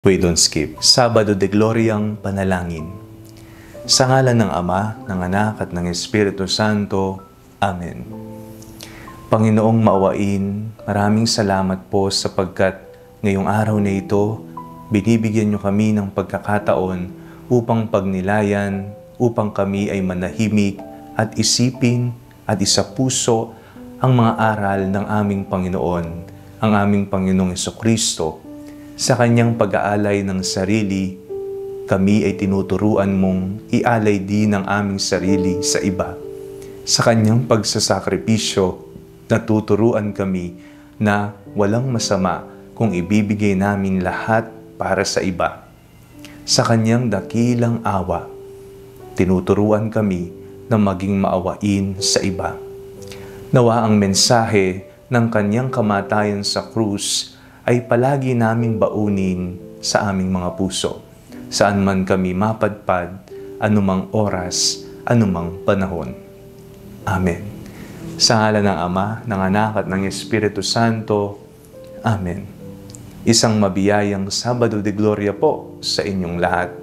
We don't skip. Sabado de Gloriang Panalangin. Sa ngalan ng Ama, ng Anak at ng Espiritu Santo. Amen. Panginoong maawain, maraming salamat po sapagkat ngayong araw na ito, binibigyan niyo kami ng pagkakataon upang pagnilayan, upang kami ay manahimik at isipin at isapuso ang mga aral ng aming Panginoon, ang aming Panginoong Jesucristo. Sa kanyang pag-aalay ng sarili, kami ay tinuturuan mong ialay din ang aming sarili sa iba. Sa kanyang pagsasakripisyo, natuturuan kami na walang masama kung ibibigay namin lahat para sa iba. Sa kanyang dakilang awa, tinuturuan kami na maging maawain sa iba. Nawa ang mensahe ng kanyang kamatayan sa krus ay palagi naming baunin sa aming mga puso, saan man kami mapadpad, anumang oras, anumang panahon. Amen. Sa ngalan ng Ama, ng Anak at ng Espiritu Santo. Amen. Isang mabiyayang Sabado de Gloria po sa inyong lahat.